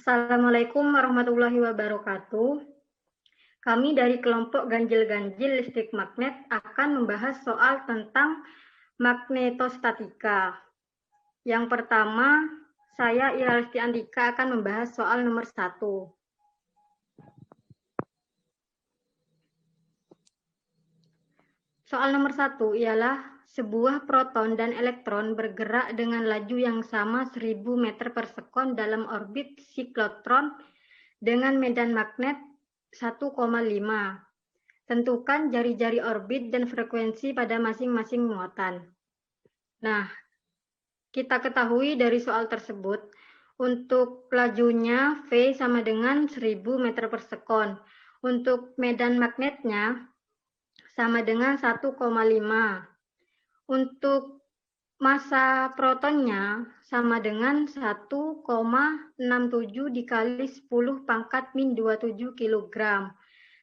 Assalamualaikum warahmatullahi wabarakatuh. Kami dari kelompok ganjil-ganjil listrik magnet akan membahas soal tentang magnetostatika. Yang pertama, saya Ira Lesti Andika akan membahas soal nomor 1. Soal nomor 1 ialah sebuah proton dan elektron bergerak dengan laju yang sama 1000 meter per sekon dalam orbit siklotron dengan medan magnet 1,5. Tentukan jari-jari orbit dan frekuensi pada masing-masing muatan. Nah, kita ketahui dari soal tersebut, untuk lajunya V sama dengan 1000 meter per sekon. Untuk medan magnetnya sama dengan 1,5. Untuk massa protonnya sama dengan 1,67 dikali 10 pangkat min 27 kg.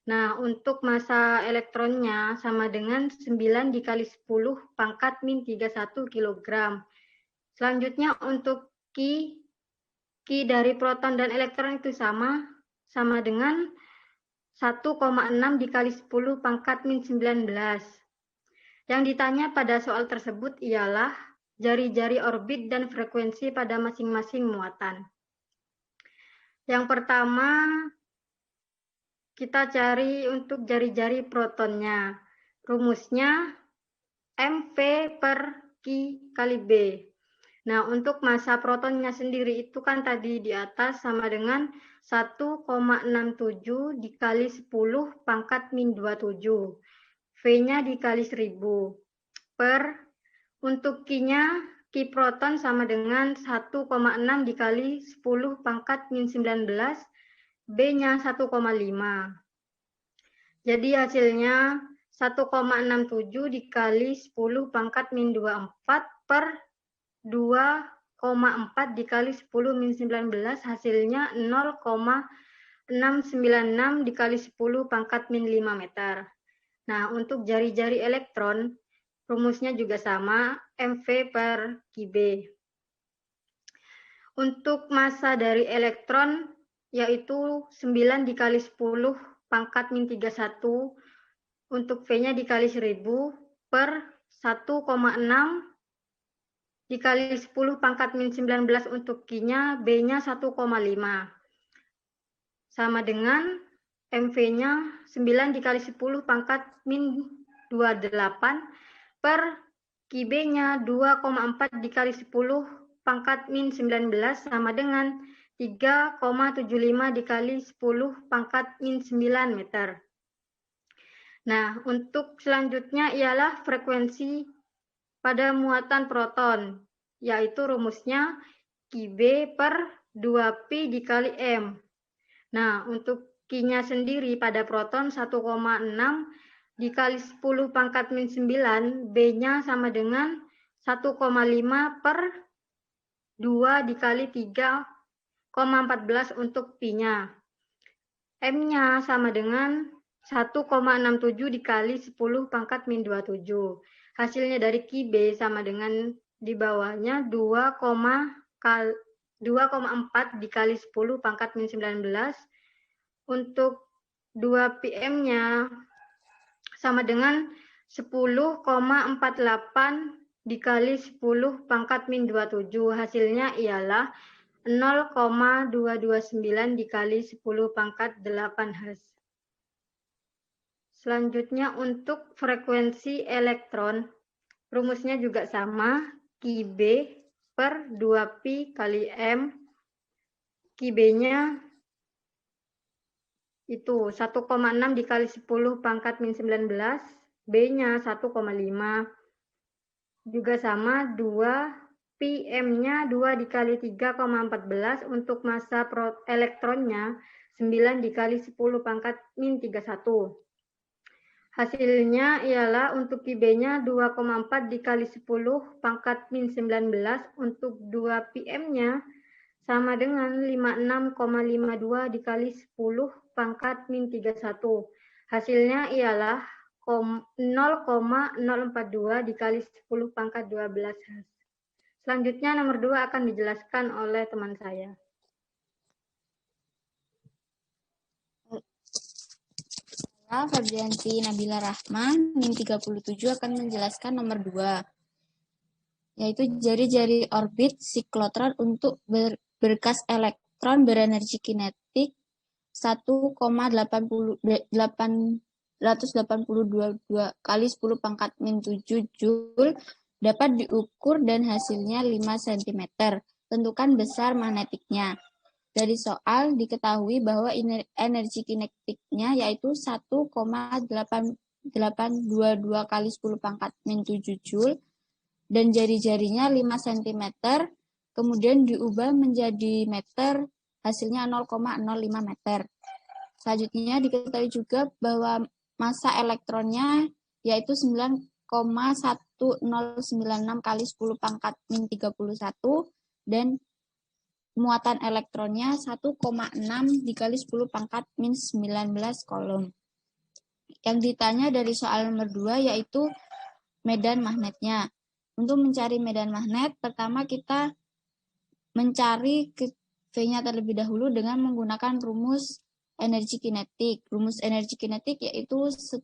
Nah, untuk massa elektronnya sama dengan 9 dikali 10 pangkat min 31 kg. Selanjutnya untuk Ki dari proton dan elektron itu sama dengan 1,6 dikali 10 pangkat min 19. Yang ditanya pada soal tersebut ialah jari-jari orbit dan frekuensi pada masing-masing muatan. Yang pertama, kita cari untuk jari-jari protonnya. Rumusnya mv per Ki kali B. Nah, untuk massa protonnya sendiri itu kan tadi di atas sama dengan 1,67 dikali 10 pangkat min 27. V-nya dikali 1000 per untuk Ki-nya, Ki proton sama dengan 1,6 dikali 10 pangkat min 19, B-nya 1,5. Jadi hasilnya 1,67 dikali 10 pangkat min 24 per 2,4 dikali 10 min 19, hasilnya 0,696 dikali 10 pangkat min 5 meter. Nah, untuk jari-jari elektron, rumusnya juga sama, mv per Kb. Untuk massa dari elektron, yaitu 9 dikali 10 pangkat min 31, untuk V-nya dikali 1000 per 1,6 dikali 10 pangkat min 19 untuk Q-nya, B-nya 1,5. Sama dengan MV-nya 9 dikali 10 pangkat min 28 per Q-B-nya 2,4 dikali 10 pangkat min 19 sama dengan 3,75 dikali 10 pangkat min 9 meter. Nah, untuk selanjutnya ialah frekuensi pada muatan proton, yaitu rumusnya Qb per 2pi dikali M. Nah, untuk Q-nya sendiri pada proton 1,6 dikali 10 pangkat min 9, B-nya sama dengan 1,5 per 2 dikali 3,14 untuk Pi-nya. M-nya sama dengan 1,67 dikali 10 pangkat min 27. Hasilnya dari Qb sama dengan di bawahnya 2,4 dikali 10 pangkat min 19. Untuk 2 pm-nya sama dengan 10,48 dikali 10 pangkat min 27. Hasilnya ialah 0,229 dikali 10 pangkat 8 Hz. Selanjutnya untuk frekuensi elektron, rumusnya juga sama, Qb per 2pi kali M. Qb-nya itu 1,6 dikali 10 pangkat min 19, B-nya 1,5. Juga sama, 2 pm-nya 2 dikali 3,14, untuk massa elektronnya 9 dikali 10 pangkat min 31. Hasilnya ialah untuk Qb-nya 2,4 dikali 10 pangkat min 19, untuk 2 pm-nya sama dengan 56,52 dikali 10 pangkat min 31. Hasilnya ialah 0,042 dikali 10 pangkat 12 Hz. Selanjutnya nomor 2 akan dijelaskan oleh teman saya. Saya, Febrianti Nabila Rahma, NIM 37 akan menjelaskan nomor 2, yaitu jari-jari orbit siklotron untuk berkas elektron berenergi kinetik 1,882 kali 10 pangkat min 7 Joule dapat diukur dan hasilnya 5 cm. Tentukan besar magnetiknya. Dari soal diketahui bahwa energi kinetiknya yaitu 1,822 kali 10 pangkat min 7 Joule dan jari-jarinya 5 cm, kemudian diubah menjadi meter, hasilnya 0,05 meter. Selanjutnya diketahui juga bahwa masa elektronnya yaitu 9,1096 kali 10 pangkat min 31 dan muatan elektronnya 1,6 dikali 10 pangkat min 19 kolom. Yang ditanya dari soal nomor 2 yaitu medan magnetnya. Untuk mencari medan magnet, pertama kita mencari V-nya terlebih dahulu dengan menggunakan rumus energi kinetik. Rumus energi kinetik yaitu 1/2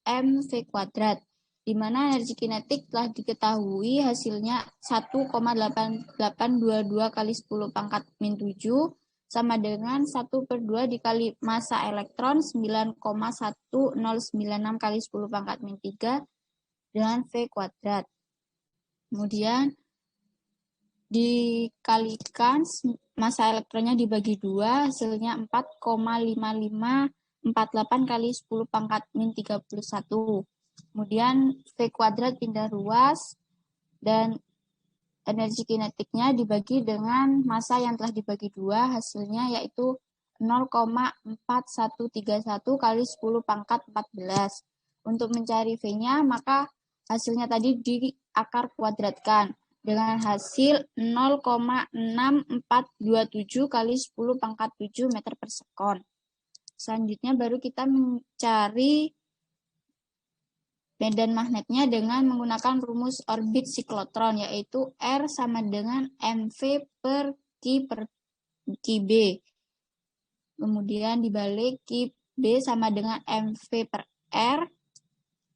mv kuadrat, di mana energi kinetik telah diketahui hasilnya 1,8822 kali 10 pangkat min 7 sama dengan 1/2 dikali masa elektron 9,1096 kali 10 pangkat min 3 dengan V kuadrat. Kemudian dikalikan masa elektronnya dibagi 2, hasilnya 4,5548 kali 10 pangkat min 31. Kemudian V kuadrat pindah ruas dan energi kinetiknya dibagi dengan masa yang telah dibagi 2, hasilnya yaitu 0,4131 kali 10 pangkat 14. Untuk mencari V-nya, maka hasilnya tadi diakar kuadratkan dengan hasil 0,6427 kali 10 pangkat 7 meter per sekon. Selanjutnya baru kita mencari medan magnetnya dengan menggunakan rumus orbit siklotron, yaitu R sama dengan mv per Kb. Kemudian dibalik Kb sama dengan mv per R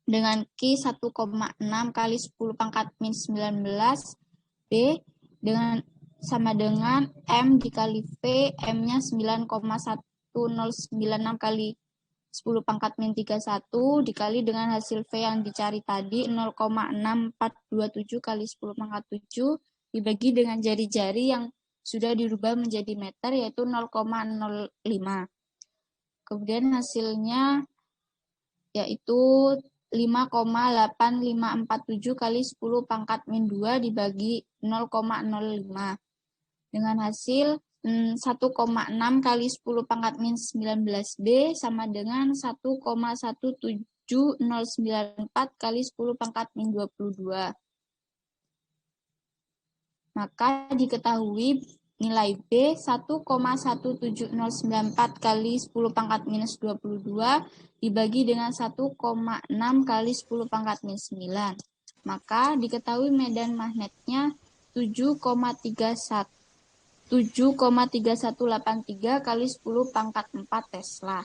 dengan Q 1,6 kali 10 pangkat min 19 B dengan sama dengan M dikali V, M-nya 9,1096 kali 10 pangkat min 31 dikali dengan hasil V yang dicari tadi 0,6427 kali 10 pangkat 7 dibagi dengan jari-jari yang sudah dirubah menjadi meter yaitu 0,05. Kemudian hasilnya yaitu 5,8547 kali 10 pangkat min 2 dibagi 0,05 dengan hasil 1,6 kali 10 pangkat min 19B sama dengan 1,17094 kali 10 pangkat min 22. Maka diketahui nilai B 1,17094 kali 10 pangkat minus 22 dibagi dengan 1,6 kali 10 pangkat minus 9. Maka diketahui medan magnetnya 7,3183 kali 10 pangkat 4 Tesla.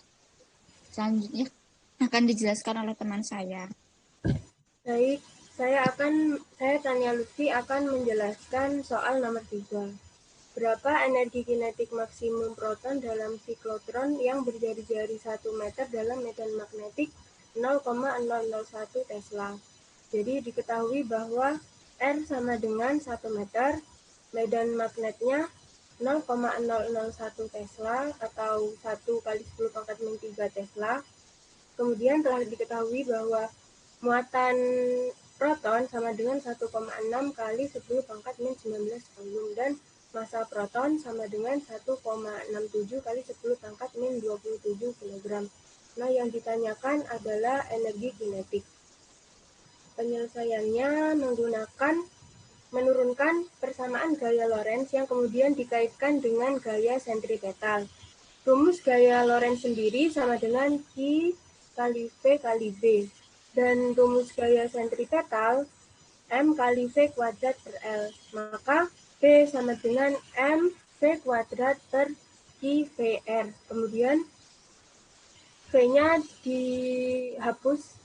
Selanjutnya akan dijelaskan oleh teman saya. Baik, saya Tania Lutfi akan menjelaskan soal nomor 3. Berapa energi kinetik maksimum proton dalam siklotron yang berjari-jari 1 meter dalam medan magnetik 0,001 Tesla. Jadi diketahui bahwa R sama dengan 1 meter, medan magnetnya 0,001 Tesla atau 1 kali 10 pangkat min 3 Tesla. Kemudian telah diketahui bahwa muatan proton sama dengan 1,6 kali 10 pangkat min 19 kolom dan masa proton sama dengan 1,67 kali 10 pangkat min 27 kg. Nah, yang ditanyakan adalah energi kinetik. Penyelesaiannya menurunkan persamaan gaya Lorentz yang kemudian dikaitkan dengan gaya sentripetal. Rumus gaya Lorentz sendiri sama dengan Q kali V kali B. Dan rumus gaya sentripetal M kali V kuadrat per L. Maka V sama dengan M V kuadrat per Q VR. Kemudian V V-nya dihapus,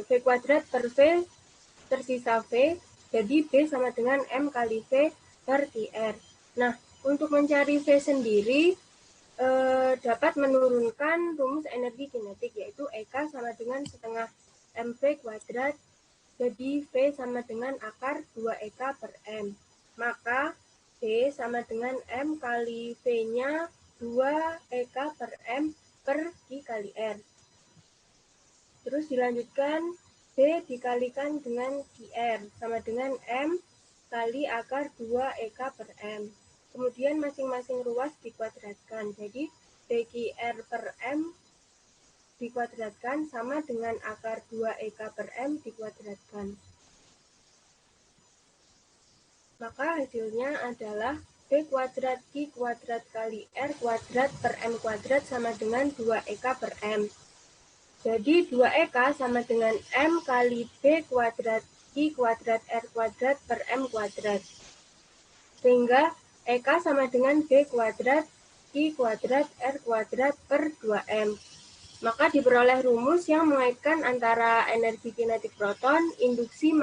V kuadrat per V, tersisa V, jadi B sama dengan M kali V per TR. Nah, untuk mencari V sendiri, dapat menurunkan rumus energi kinetik, yaitu EK sama dengan setengah MV kuadrat, jadi V sama dengan akar 2EK per M. Maka V sama dengan M kali V-nya 2EK per M per Q kali R. Terus dilanjutkan, B dikalikan dengan QR sama dengan M kali akar 2EK per M. Kemudian masing-masing ruas dikuadratkan. Jadi BQR per M dikuadratkan sama dengan akar 2EK per M dikuadratkan. Maka hasilnya adalah B kuadrat Q kuadrat kali R kuadrat per M kuadrat sama dengan 2EK per M. Jadi 2EK sama dengan M kali B kuadrat Q kuadrat R kuadrat per M kuadrat. Sehingga EK sama dengan B kuadrat Q kuadrat R kuadrat per 2M. Maka diperoleh rumus yang mengaitkan antara energi kinetik proton, induksi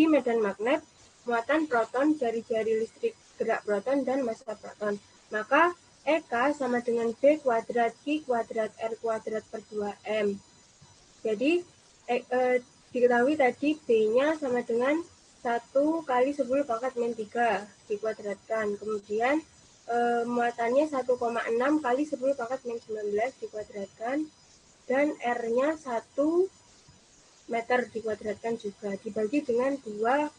medan magnet, muatan proton, jari-jari listrik gerak proton, dan massa proton. Maka EK sama dengan B kuadrat Q kuadrat R kuadrat per 2M. Jadi diketahui tadi B-nya sama dengan 1 kali 10 pangkat min 3 dikuadratkan. Kemudian muatannya 1,6 kali 10 pangkat min 19 dikuadratkan. Dan R-nya 1 meter dikuadratkan juga. Dibagi dengan 2M,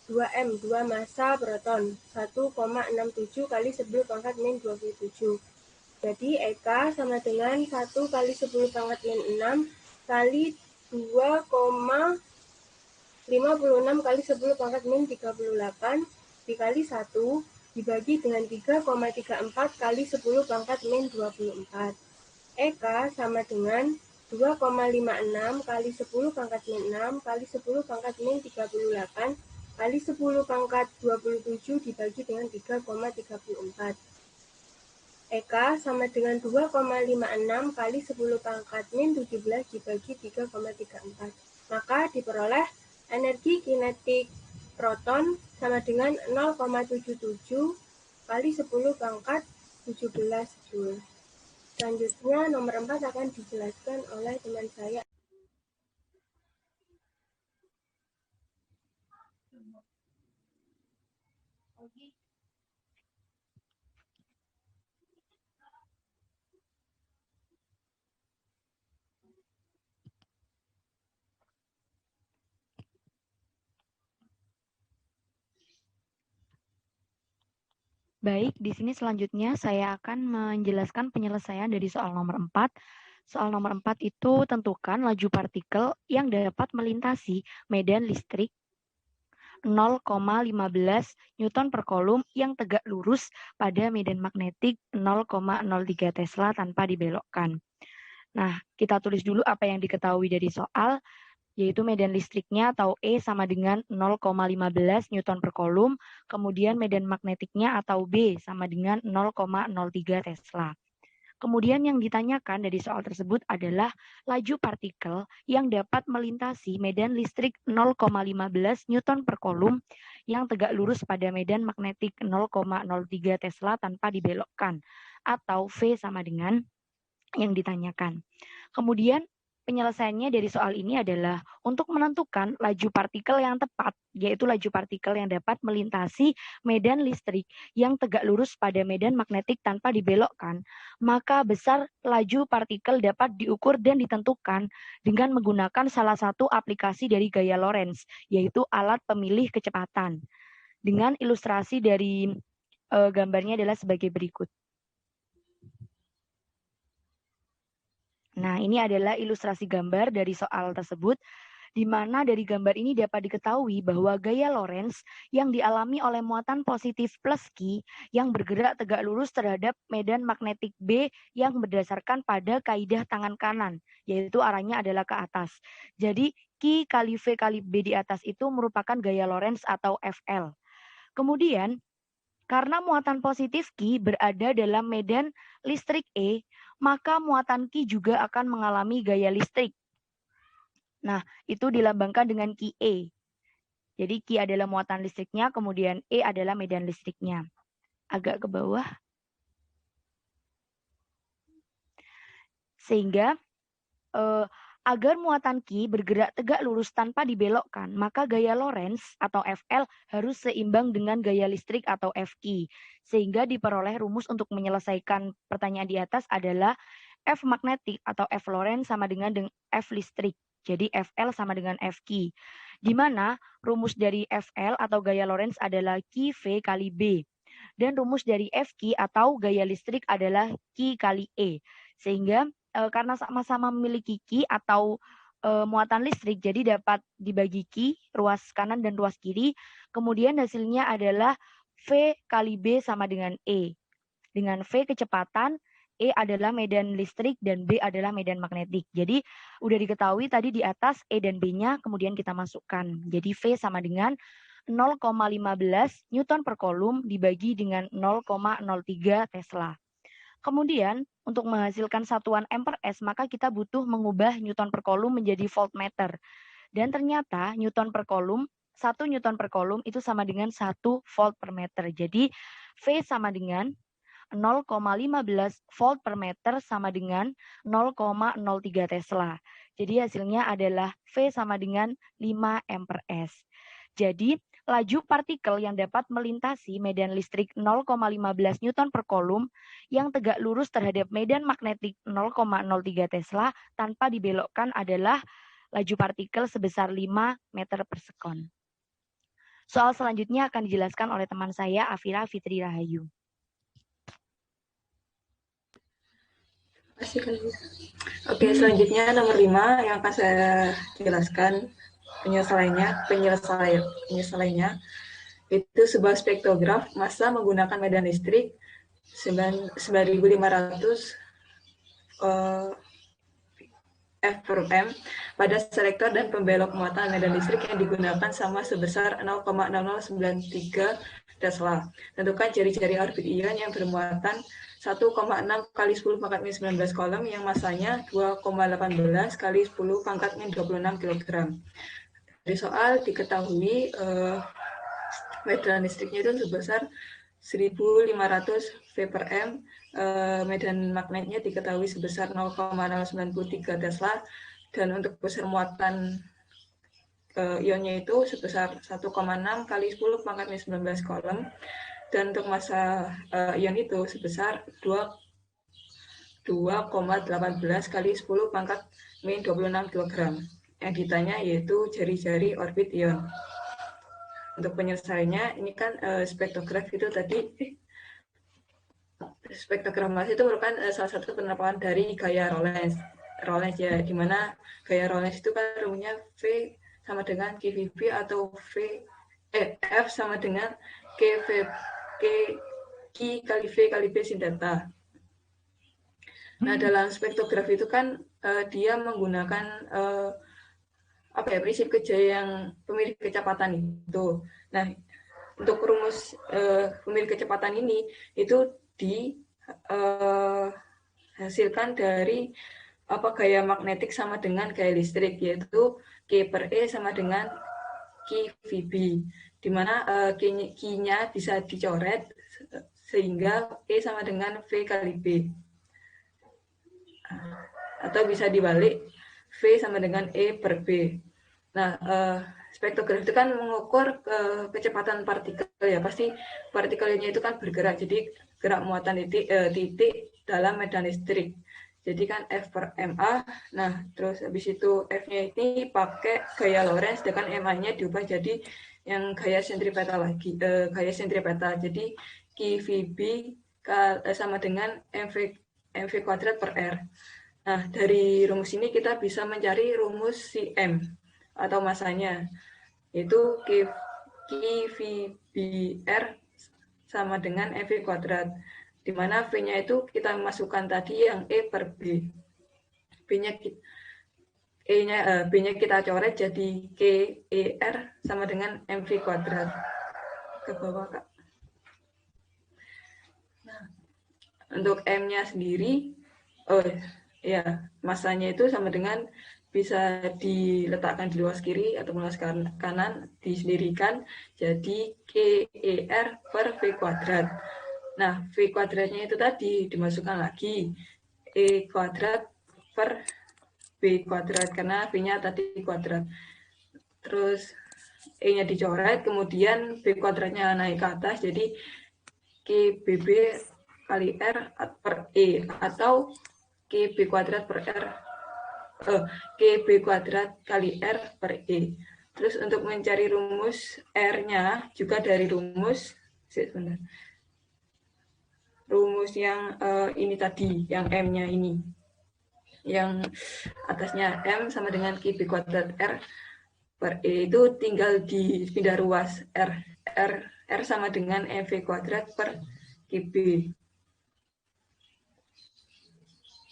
2 massa proton, 1,67 kali 10 pangkat min 27. Jadi EK sama dengan 1 kali 10 pangkat min 6 kali 2,56 kali 10 pangkat min 38 dikali 1 dibagi dengan 3,34 kali 10 pangkat min 24. EK sama dengan 2,56 kali 10 pangkat min 6 kali 10 pangkat min 38 kali 10 pangkat 27 dibagi dengan 3,34. EK sama dengan 2,56 kali 10 pangkat min 17 dibagi 3,34. Maka diperoleh energi kinetik proton sama dengan 0,77 kali 10 pangkat 17 Joule. Selanjutnya nomor 4 akan dijelaskan oleh teman saya. Baik, di sini selanjutnya saya akan menjelaskan penyelesaian dari soal nomor 4. Soal nomor 4 itu tentukan laju partikel yang dapat melintasi medan listrik 0,15 Newton per Coulomb yang tegak lurus pada medan magnetik 0,03 Tesla tanpa dibelokkan. Nah, kita tulis dulu apa yang diketahui dari soal, yaitu medan listriknya atau E sama dengan 0,15 Newton per Coulomb, kemudian medan magnetiknya atau B sama dengan 0,03 Tesla. Kemudian yang ditanyakan dari soal tersebut adalah laju partikel yang dapat melintasi medan listrik 0,15 Newton per Coulomb yang tegak lurus pada medan magnetik 0,03 Tesla tanpa dibelokkan, atau V sama dengan yang ditanyakan. Kemudian penyelesaiannya dari soal ini adalah untuk menentukan laju partikel yang tepat, yaitu laju partikel yang dapat melintasi medan listrik yang tegak lurus pada medan magnetik tanpa dibelokkan, maka besar laju partikel dapat diukur dan ditentukan dengan menggunakan salah satu aplikasi dari gaya Lorentz, yaitu alat pemilih kecepatan. Dengan ilustrasi dari gambarnya adalah sebagai berikut. Nah, ini adalah ilustrasi gambar dari soal tersebut, di mana dari gambar ini dapat diketahui bahwa gaya Lorentz yang dialami oleh muatan positif plus Q yang bergerak tegak lurus terhadap medan magnetik B yang berdasarkan pada kaidah tangan kanan, yaitu arahnya adalah ke atas. Jadi, Q kali V kali B di atas itu merupakan gaya Lorentz atau FL. Kemudian, karena muatan positif Q berada dalam medan listrik E, maka muatan Q juga akan mengalami gaya listrik. Nah, itu dilambangkan dengan QE. Jadi Q adalah muatan listriknya, kemudian E adalah medan listriknya. Agak ke bawah. Sehingga agar muatan Q bergerak tegak lurus tanpa dibelokkan, maka gaya Lorentz atau FL harus seimbang dengan gaya listrik atau FQ. Sehingga diperoleh rumus untuk menyelesaikan pertanyaan di atas adalah F magnetik atau F Lorentz sama dengan F listrik. Jadi FL sama dengan FQ. Di mana rumus dari FL atau gaya Lorentz adalah QV kali B. Dan rumus dari FQ atau gaya listrik adalah Q kali E. Sehingga karena sama-sama memiliki Q atau muatan listrik, jadi dapat dibagi Q, ruas kanan dan ruas kiri. Kemudian hasilnya adalah V kali B sama dengan E. Dengan V kecepatan, E adalah medan listrik, dan B adalah medan magnetik. Jadi udah diketahui tadi di atas E dan B-nya, kemudian kita masukkan. Jadi V sama dengan 0,15 Newton per Coulomb dibagi dengan 0,03 Tesla. Kemudian, untuk menghasilkan satuan M/S, maka kita butuh mengubah Newton per Coulomb menjadi voltmeter. Dan ternyata Newton per Coulomb, 1 Newton per Coulomb itu sama dengan 1 volt per meter. Jadi, V sama dengan 0,15 volt per meter sama dengan 0,03 Tesla. Jadi hasilnya adalah V sama dengan 5 M/S. Jadi, laju partikel yang dapat melintasi medan listrik 0,15 Newton per Coulomb yang tegak lurus terhadap medan magnetik 0,03 Tesla tanpa dibelokkan adalah laju partikel sebesar 5 meter per sekon. Soal selanjutnya akan dijelaskan oleh teman saya, Afira Fitri Rahayu. Oke, selanjutnya nomor 5 yang akan saya jelaskan penyelesaiannya itu sebuah spektrograf massa menggunakan medan listrik 9.500 F per M pada selektor dan pembelok muatan medan listrik yang digunakan sama sebesar 0,0093 Tesla. Tentukan jari-jari orbit ion yang bermuatan 1,6 kali 10 pangkat min 19 Coulomb yang masanya 2,18 kali 10 pangkat min 26 kg. Dari soal diketahui medan listriknya itu sebesar 1.500 V per M, medan magnetnya diketahui sebesar 0,093 Tesla, dan untuk besar muatan ionnya itu sebesar 1,6 kali 10 pangkat min 19 Coulomb, dan untuk massa ion itu sebesar 2,18 kali 10 pangkat min 26 kg. Yang ditanya yaitu jari-jari orbit ion. Untuk penyelesaiannya, ini kan spektrograf itu tadi, spektrograf massa itu merupakan salah satu penerapan dari gaya Lorentz ya, di mana gaya Lorentz itu kan rumusnya V sama dengan QVB atau F sama dengan Q kali V kali B sin theta. Nah, dalam spektrograf itu kan dia menggunakan prinsip kerja yang pemilik kecepatan itu. Nah, untuk rumus pemilik kecepatan ini itu dihasilkan dari gaya magnetik sama dengan gaya listrik, yaitu Q per E sama dengan QVB, di mana Q-nya bisa dicoret sehingga E sama dengan V kali B. Atau bisa dibalik, V sama dengan E per B. Nah, spektrograf itu kan mengukur kecepatan partikel ya, pasti partikelnya itu kan bergerak, jadi gerak muatan titik dalam medan listrik. Jadi kan F per MA, nah terus habis itu F-nya ini pakai gaya Lorentz, sedangkan MA-nya diubah jadi yang gaya sentripetal lagi, jadi QVB sama dengan MV kuadrat per R. Nah, dari rumus ini kita bisa mencari rumus si M atau masanya, yaitu QVBR sama dengan MV kuadrat, di mana V-nya itu kita masukkan tadi yang E per B. B-nya kita coret jadi KER sama dengan MV kuadrat. Ke bawah, Kak. Nah, untuk M-nya sendiri Oh ya, masanya itu sama dengan bisa diletakkan di luas kiri atau luas kanan, disendirikan jadi KER per V kuadrat. Nah, V kuadratnya itu tadi dimasukkan lagi E kuadrat per B kuadrat, karena V-nya tadi kuadrat. Terus E-nya dicoret, kemudian B kuadratnya naik ke atas, jadi KBB kali R per E, atau KB kuadrat per R, KB kuadrat kali R per E. Terus untuk mencari rumus R-nya juga dari rumus, rumus yang ini tadi, yang M-nya ini. Yang atasnya M sama dengan KB kuadrat R per E, itu tinggal dipindah ruas R sama dengan EV kuadrat per KB.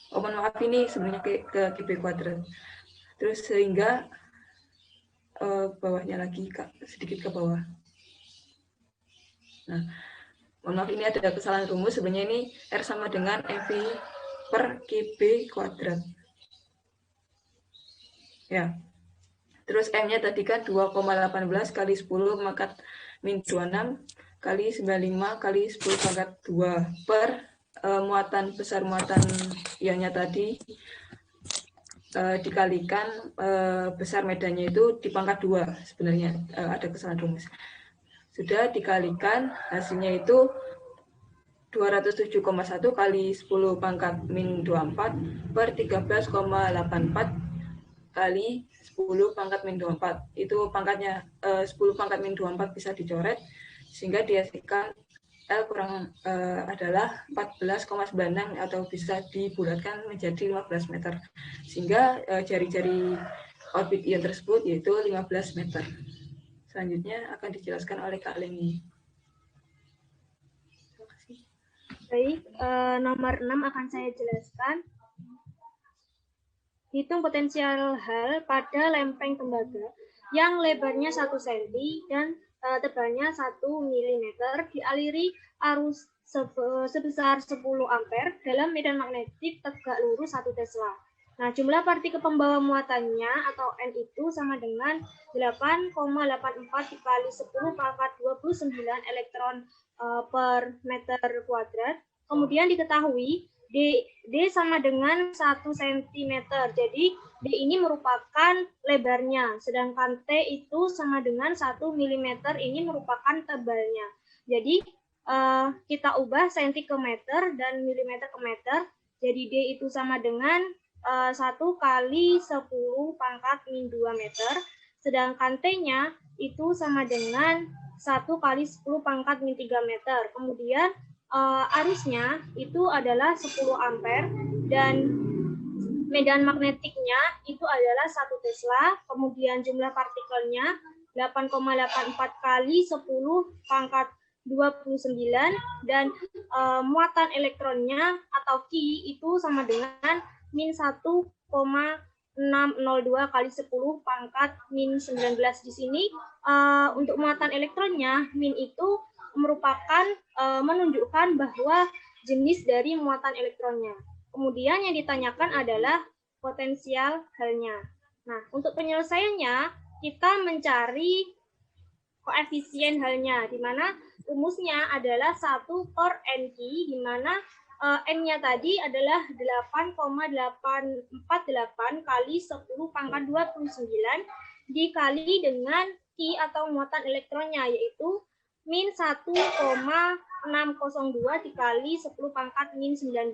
Oh, mohon maaf, ini sebenarnya ke KB kuadrat. Terus sehingga bawahnya lagi, Kak, sedikit ke bawah. Nah, mohon maaf, ini ada kesalahan rumus. Sebenarnya ini R sama dengan EV per KB kuadrat. Ya. Terus M-nya tadi kan 2,18 kali 10 pangkat min 26 kali 95 kali 10 pangkat 2 per muatan besar muatan ianya tadi dikalikan besar medannya itu di pangkat 2. Sebenarnya ada kesalahan rumus. Sudah dikalikan, hasilnya itu 207,1 kali 10 pangkat min 24 per 13,84 kali 10 pangkat min 24. Itu pangkatnya 10 pangkat min 24 bisa dicoret, sehingga dihasilkan L kurang adalah 14,96 atau bisa dibulatkan menjadi 15 meter. Sehingga jari-jari orbit ion tersebut yaitu 15 meter. Selanjutnya akan dijelaskan oleh Kak Leni. Baik, nomor 6 akan saya jelaskan. Hitung potensial hal pada lempeng tembaga yang lebarnya 1 cm dan tebalnya 1 mm dialiri arus sebesar 10 ampere dalam medan magnetik tegak lurus 1 Tesla. Nah, jumlah partikel pembawa muatannya atau N itu sama dengan 8,84 dikali 10 pangkat 29 elektron per meter kuadrat. Kemudian diketahui D sama dengan 1 cm. Jadi D ini merupakan lebarnya, sedangkan T itu sama dengan 1 mm, ini merupakan tebalnya. Jadi kita ubah cm ke meter dan milimeter ke meter. Jadi D itu sama dengan 1 kali 10 pangkat min 2 meter, sedangkan T-nya itu sama dengan 1 kali 10 pangkat min 3 meter. Kemudian arusnya itu adalah 10 ampere dan medan magnetiknya itu adalah 1 Tesla. Kemudian jumlah partikelnya 8,84 kali 10 pangkat 29 dan muatan elektronnya atau Ki itu sama dengan min 1,602 kali 10 pangkat min 19. Di sini untuk muatan elektronnya min itu merupakan menunjukkan bahwa jenis dari muatan elektronnya. Kemudian yang ditanyakan adalah potensial halnya. Nah, untuk penyelesaiannya kita mencari koefisien halnya, di mana rumusnya adalah 1 per NQ, di mana N-nya tadi adalah 8,848 kali 10 pangkat 29 dikali dengan Ki atau muatan elektronnya, yaitu min 1,602 dikali 10 pangkat min 19.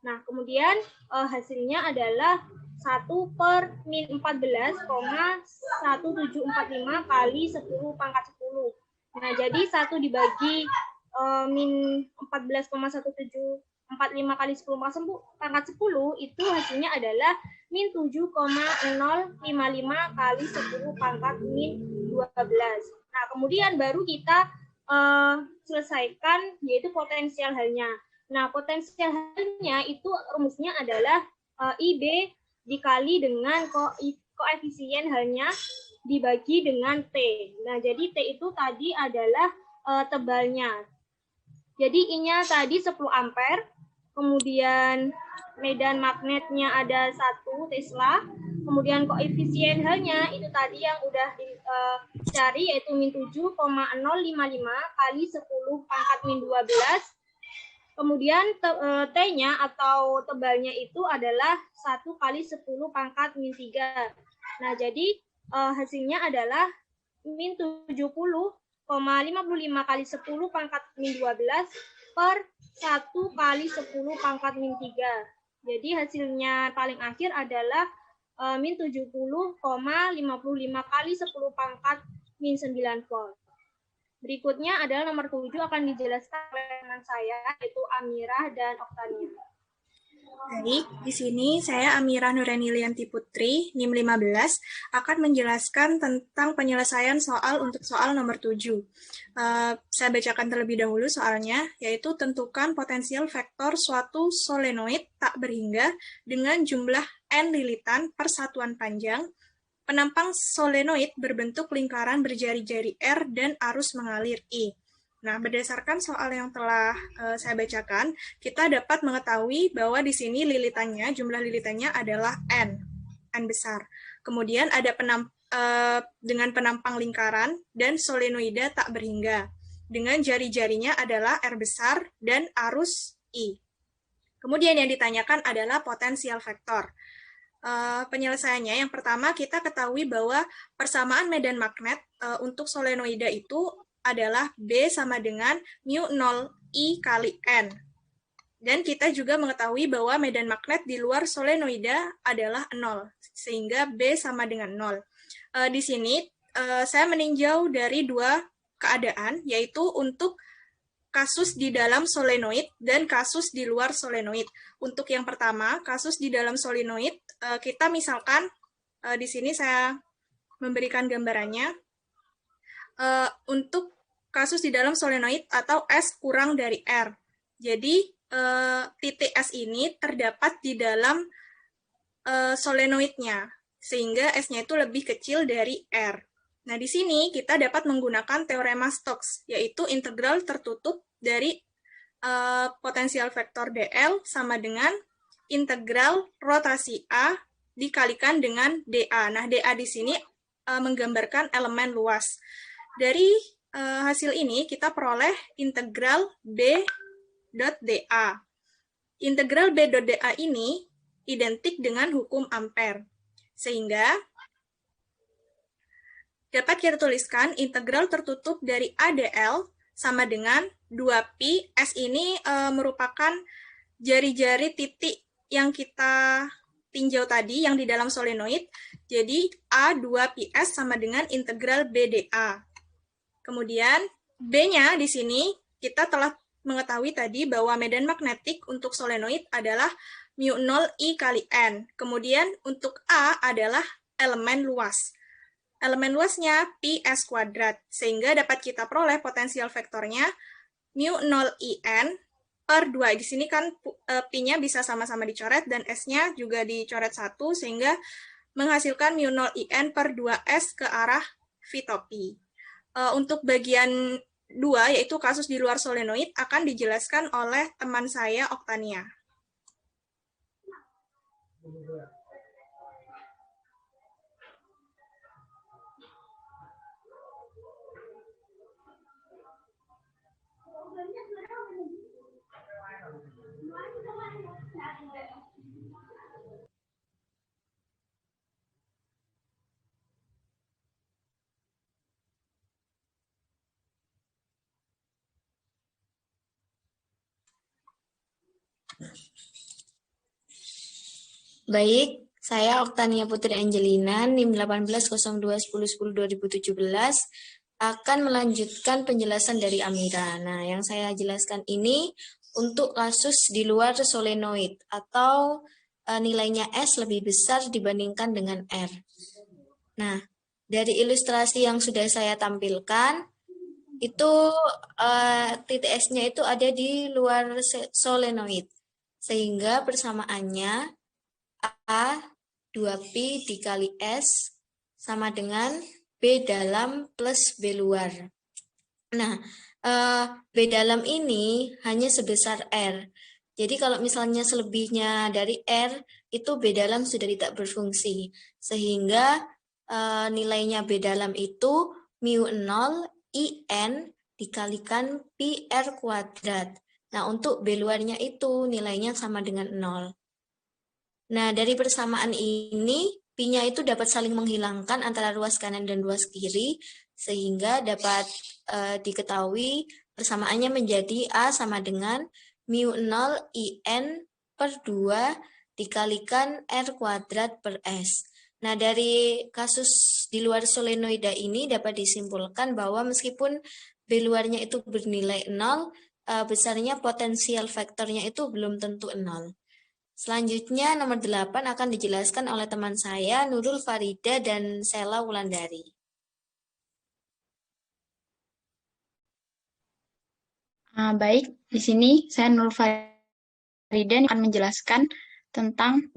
Nah, kemudian hasilnya adalah 1 per min 14,1745 kali 10 pangkat 10. Nah, jadi 1 dibagi min 14,1745 kali 10 pangkat 10 itu hasilnya adalah min 7,055 kali 10 pangkat min 12. Nah, kemudian baru kita selesaikan yaitu potensial halnya. Nah, potensial halnya itu rumusnya adalah IB dikali dengan koefisien halnya dibagi dengan T. Nah, jadi T itu tadi adalah tebalnya. Jadi I-nya tadi 10 ampere, kemudian medan magnetnya ada 1 Tesla, kemudian koefisien H-nya itu tadi yang udah dicari yaitu min 7,055 kali 10 pangkat min 12. Kemudian T-nya atau tebalnya itu adalah 1 kali 10 pangkat min 3. Nah, jadi hasilnya adalah min 70,55 kali 10 pangkat min 12 per 1 kali 10 pangkat min 3. Jadi hasilnya paling akhir adalah min 70,55 kali 10 pangkat min 9 volt. Berikutnya adalah nomor 7 akan dijelaskan oleh teman saya, yaitu Amirah dan Oktania. Baik, di sini saya Amirah Nureni Lianti Putri, NIM 15, akan menjelaskan tentang penyelesaian soal untuk soal nomor 7. Saya bacakan terlebih dahulu soalnya, yaitu tentukan potensial vektor suatu solenoid tak berhingga dengan jumlah N lilitan per satuan panjang, penampang solenoid berbentuk lingkaran berjari-jari R dan arus mengalir I. Nah, berdasarkan soal yang telah saya bacakan, kita dapat mengetahui bahwa di sini lilitannya, jumlah lilitannya adalah N besar. Kemudian ada dengan penampang lingkaran dan solenoida tak berhingga. Dengan jari-jarinya adalah R besar dan arus I. Kemudian yang ditanyakan adalah potensial vektor. Penyelesaiannya, yang pertama kita ketahui bahwa persamaan medan magnet untuk solenoida itu adalah B sama dengan mu 0 I kali N. Dan kita juga mengetahui bahwa medan magnet di luar solenoida adalah 0, sehingga B sama dengan 0. Di sini saya meninjau dari dua keadaan, yaitu untuk kasus di dalam solenoid dan kasus di luar solenoid. Untuk yang pertama, kasus di dalam solenoid, kita misalkan di sini saya memberikan gambarannya. Untuk kasus di dalam solenoid atau S kurang dari R. Jadi, titik S ini terdapat di dalam solenoidnya, sehingga S-nya itu lebih kecil dari R. Nah, di sini kita dapat menggunakan teorema Stokes, yaitu integral tertutup dari potensial vektor dl sama dengan integral rotasi A dikalikan dengan dA. Nah, dA di sini menggambarkan elemen luas. Dari hasil ini kita peroleh integral B dot dA. Integral B dot dA ini identik dengan hukum Ampere. Sehingga dapat kita tuliskan integral tertutup dari ADL sama dengan 2pi. S ini merupakan jari-jari titik yang kita tinjau tadi yang di dalam solenoid. Jadi A 2ps sama dengan integral BdA. Kemudian B-nya di sini kita telah mengetahui tadi bahwa medan magnetik untuk solenoid adalah mu 0 I kali N. Kemudian untuk A adalah elemen luas. Elemen luasnya pi S kuadrat, sehingga dapat kita peroleh potensial vektornya mu 0 IN per 2. Di sini kan pi-nya bisa sama-sama dicoret dan S-nya juga dicoret 1, sehingga menghasilkan mu 0 IN per 2S ke arah fitopi. Untuk bagian 2, yaitu kasus di luar solenoid, akan dijelaskan oleh teman saya, Oktania. Baik, saya Oktania Putri Angelina, NIM 180210102017, akan melanjutkan penjelasan dari Amira. Nah, yang saya jelaskan ini untuk kasus di luar solenoid atau nilainya S lebih besar dibandingkan dengan R. Nah, dari ilustrasi yang sudah saya tampilkan, itu titik S-nya itu ada di luar solenoid, sehingga persamaannya A 2pi dikali S sama dengan B dalam plus B luar. Nah, B dalam ini hanya sebesar R. Jadi kalau misalnya selebihnya dari R, itu B dalam sudah tidak berfungsi. Sehingga nilainya B dalam itu mu0 IN dikalikan pi R kuadrat. Nah, untuk B luarnya itu nilainya sama dengan 0. Nah, dari persamaan ini, pi-nya itu dapat saling menghilangkan antara ruas kanan dan ruas kiri, sehingga dapat diketahui persamaannya menjadi A sama dengan mu0 IN per 2 dikalikan R kuadrat per S. Nah, dari kasus di luar solenoida ini dapat disimpulkan bahwa meskipun B luarnya itu bernilai 0, besarnya potensial vektornya itu belum tentu 0. Selanjutnya nomor 8 akan dijelaskan oleh teman saya Nurul Farida dan Sela Wulandari. Baik, di sini saya Nurul Farida akan menjelaskan tentang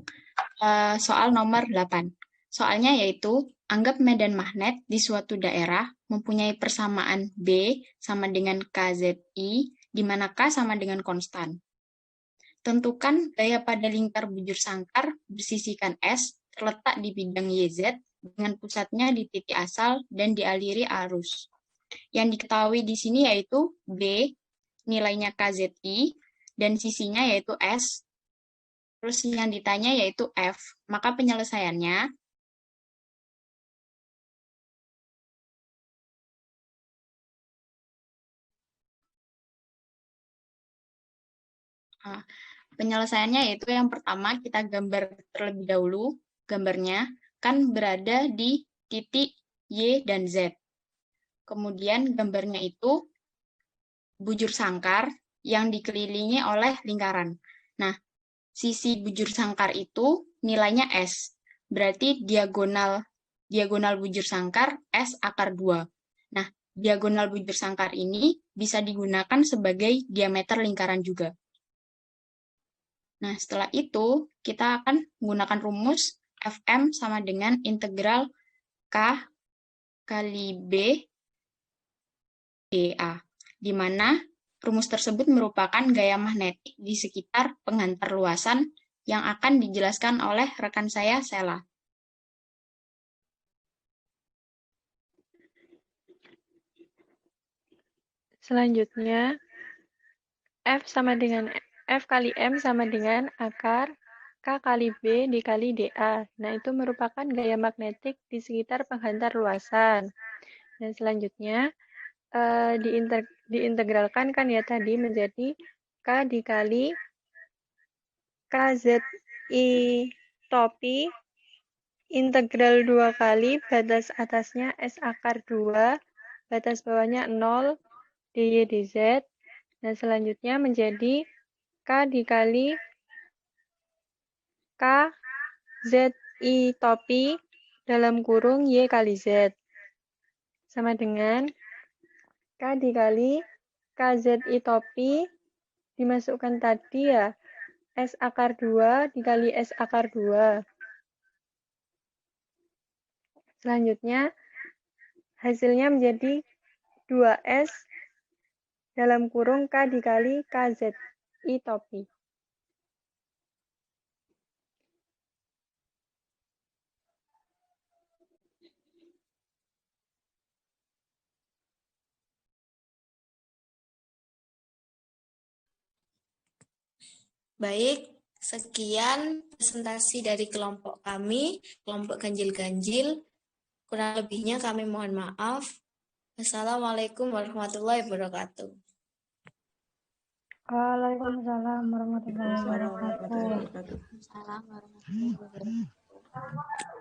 soal nomor 8. Soalnya yaitu, anggap medan magnet di suatu daerah mempunyai persamaan B sama dengan KZI, di mana K sama dengan konstan. Tentukan gaya pada lingkar bujur sangkar bersisikan S terletak di bidang YZ dengan pusatnya di titik asal dan dialiri arus. Yang diketahui di sini yaitu B, nilainya KZI, dan sisinya yaitu S. Terus yang ditanya yaitu F. Maka penyelesaiannya yaitu yang pertama kita gambar terlebih dahulu. Gambarnya kan berada di titik Y dan Z. Kemudian gambarnya itu bujur sangkar yang dikelilingi oleh lingkaran. Nah, sisi bujur sangkar itu nilainya S. Berarti diagonal bujur sangkar S akar 2. Nah, diagonal bujur sangkar ini bisa digunakan sebagai diameter lingkaran juga. Nah, setelah itu kita akan menggunakan rumus Fm sama dengan integral K kali B dA, di mana rumus tersebut merupakan gaya magnetik di sekitar pengantar luasan yang akan dijelaskan oleh rekan saya, Sela. Selanjutnya, F kali M sama dengan akar K kali B dikali dA. Nah, itu merupakan gaya magnetik di sekitar penghantar luasan. Dan selanjutnya, diintegralkan kan ya tadi menjadi K dikali KZI topi integral 2 kali batas atasnya S akar 2, batas bawahnya 0, dy dz. Dan selanjutnya menjadi K dikali K ZI topi dalam kurung Y kali Z. Sama dengan K dikali KZI topi dimasukkan tadi ya, S akar 2 dikali S akar 2. Selanjutnya, hasilnya menjadi 2S dalam kurung K dikali KZI topi. Baik, sekian presentasi dari kelompok kami, kelompok ganjil-ganjil. Kurang lebihnya kami mohon maaf. Wassalamualaikum warahmatullahi wabarakatuh. Waalaikumsalam warahmatullahi wabarakatuh. Waalaikumsalam warahmatullahi wabarakatuh.